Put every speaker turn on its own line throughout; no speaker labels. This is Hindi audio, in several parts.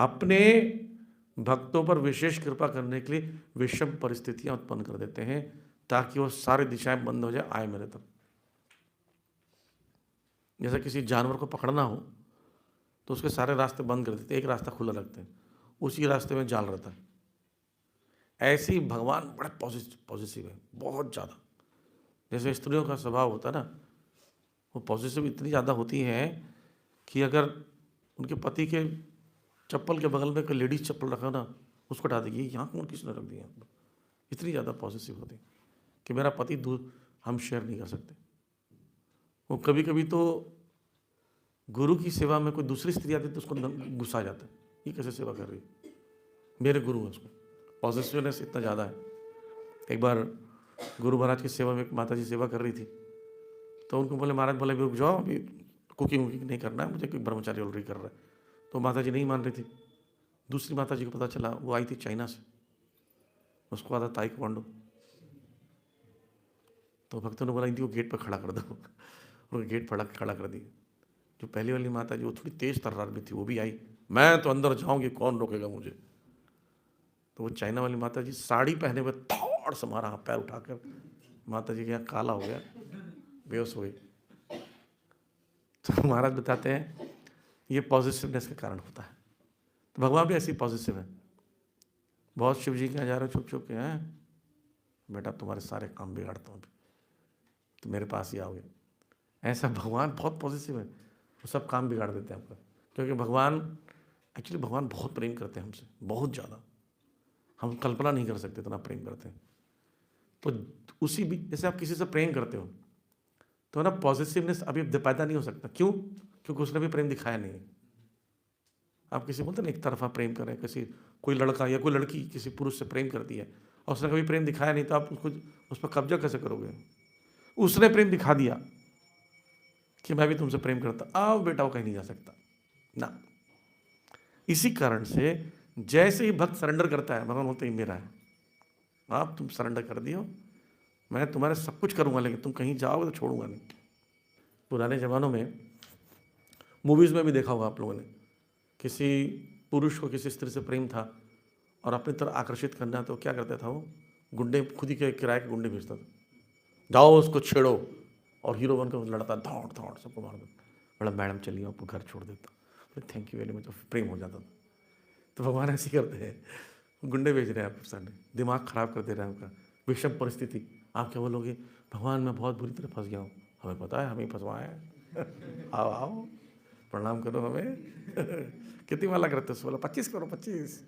अपने भक्तों पर विशेष कृपा करने के लिए विषम परिस्थितियां उत्पन्न कर देते हैं ताकि वो सारी दिशाएं बंद हो जाए, आए मेरे तरफ। जैसे किसी जानवर को पकड़ना हो तो उसके सारे रास्ते बंद कर देते, एक रास्ता खुला रखते हैं, उसी रास्ते में जाल रहता है। ऐसे ही भगवान बड़े पॉजिटिव है, बहुत ज़्यादा। जैसे स्त्रियों का स्वभाव होता है ना, वो पॉजिटिव इतनी ज़्यादा होती हैं कि अगर उनके पति के चप्पल के बगल में कोई लेडीज चप्पल रखा ना, उसको हटा देगी, यहाँ कौन किसने रख दिया। इतनी ज़्यादा पॉजिटिव होती कि मेरा पति दूर, हम शेयर नहीं कर सकते। वो कभी कभी तो गुरु की सेवा में कोई दूसरी स्त्री आती तो उसको गुस्सा आ जाता है, ये कैसे सेवा कर रही है, मेरे गुरु है। उसको पॉजिटिवनेस इतना ज़्यादा है। एक बार गुरु महाराज की सेवा में एक माता जी सेवा कर रही थी, तो उनको बोले, महाराज बोले रुक जाओ, अभी कुकिंग वुकिंग नहीं करना है मुझे, कोई ब्रह्मचारी ऑलरेडी कर रहा है। तो माता जी नहीं मान रही थी। दूसरी माता जी को पता चला, वो आई थी चाइना से, उसको आता ताइक्वांडो। तो भक्तों ने बोला इनकी को गेट पर खड़ा कर दो, और गेट पर खड़ा कर दिया। जो पहली वाली माता जी वो थोड़ी तेज तर्रार में थी, वो भी आई, मैं तो अंदर जाऊंगी, कौन रोकेगा मुझे। तो वो चाइना वाली माता जी साड़ी पहने हुए थोड़ से मारा, पैर उठाकर माता जी के यहाँ काला हो गया, बेहोश हो गई। तो महाराज बताते हैं ये पॉजिटिवनेस के कारण होता है। तो भगवान भी ऐसी पॉजिटिव है। बहुत शिव जी के यहाँ जा रहे छुप छुप के, हैं बेटा तुम्हारे सारे काम बिगाड़ता हूँ, तो मेरे पास ही आओगे। ऐसा भगवान बहुत पॉजिटिव है, वो सब काम बिगाड़ देते हैं आपका। क्योंकि भगवान एक्चुअली भगवान बहुत प्रेम करते हैं हमसे, बहुत ज़्यादा। हम कल्पना नहीं कर सकते इतना प्रेम करते हैं। तो उसी भी जैसे आप किसी से प्रेम करते हो तो ना पॉजिटिवनेस अभी पैदा नहीं हो सकता। क्यों? क्योंकि उसने भी प्रेम दिखाया नहीं है। आप किसी बोलते ना एक तरफा प्रेम करें, किसी कोई लड़का या कोई लड़की किसी पुरुष से प्रेम करती है और उसने कभी प्रेम दिखाया नहीं, तो आप उसको उस पर कब्जा कैसे करोगे? उसने प्रेम दिखा दिया कि मैं भी तुमसे प्रेम करता, आओ बेटा, वो कहीं नहीं जा सकता ना। इसी कारण से जैसे ही भक्त सरेंडर करता है, भगवान बोलते ही मेरा है, आप तुम सरेंडर कर दियो, मैं तुम्हारे सब कुछ करूंगा, लेकिन तुम कहीं जाओगे तो छोड़ूंगा नहीं। पुराने ज़मानों में मूवीज़ में भी देखा होगा आप लोगों ने, किसी पुरुष को किसी स्त्री से प्रेम था और अपनी तरफ आकर्षित करना, तो क्या करता था वो, गुंडे, खुद ही के किराए के गुंडे भेजता था, जाओ उसको छेड़ो, और हीरो बनकर लड़ता, दौड़ दौड़ सबको मार दो। बोला मैडम चलिए आपको घर छोड़ देता, बोले थैंक यू वेरी मच, प्रेम हो जाता था। तो भगवान ऐसे करते हैं, गुंडे भेज रहे हैं आप सामने, दिमाग खराब कर दे रहे हैं आपका, विषम परिस्थिति। आप क्या बोलोगे, भगवान मैं बहुत बुरी तरह फंस गया हूँ, हमें पता है, हमें फंसवाया है आओ आओ प्रणाम करो हमें कितनी माला करते हो? बोला 25 करो 25।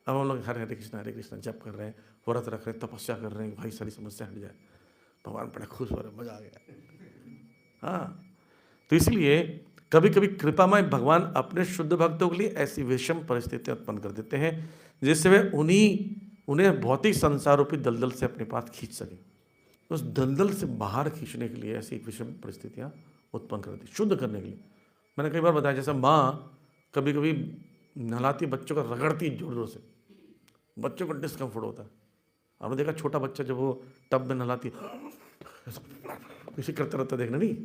अब हम लोग हरे हरे कृष्णा जप कर रहे हैं, व्रत रख रहे हैं, तपस्या कर रहे हैं, भाई सारी समस्या हट जाए। भगवान बड़े खुश हो रहे, मजा आ गया। हाँ, तो इसलिए कभी कभी कृपामय भगवान अपने शुद्ध भक्तों के लिए ऐसी विषम परिस्थितियां उत्पन्न कर देते हैं जिससे वे उन्हें भौतिक संसार रूपी दलदल से अपने पास खींच सके। उस दलदल से बाहर खींचने के लिए ऐसी विषम परिस्थितियां उत्पन्न कर देती, शुद्ध करने के लिए। मैंने कई बार बताया, जैसे माँ कभी कभी नहलाती बच्चों को रगड़ती जोर जोर से, बच्चों को डिस्कम्फर्ट होता है। आपने देखा छोटा बच्चा जब वो टब में नहलाती किसी करता रहता, देखना नहीं,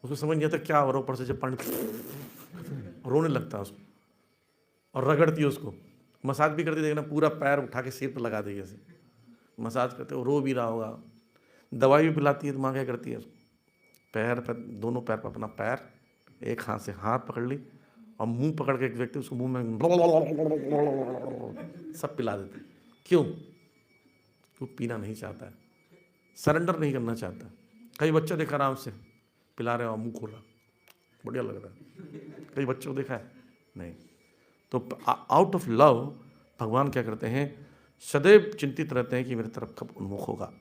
उसको समझ नहीं आता क्या हो रहा, ऊपर से जब पानी रोने लगता है उसको, और रगड़ती है उसको। मसाज भी करती, देखना पूरा पैर उठा के सिर पर लगा देगी, ऐसे मसाज करते, वो रो भी रहा होगा। दवाई भी पिलाती है तो माँ क्या करती है, उसको पैर पर, दोनों पैर पर अपना पैर एक हाथ से हाथ पकड़ ली और मुंह पकड़ के एक व्यक्ति उसको मुंह में सब पिला देते। क्यों? वो पीना नहीं चाहता है, सरेंडर नहीं करना चाहता। कई बच्चे देखा आराम से पिला रहे हो, मुंह खोल रहा, बढ़िया लग रहा है। कई बच्चों को देखा है नहीं। तो आउट ऑफ लव भगवान क्या करते हैं, सदैव चिंतित रहते हैं कि मेरी तरफ कब उन्मुख होगा।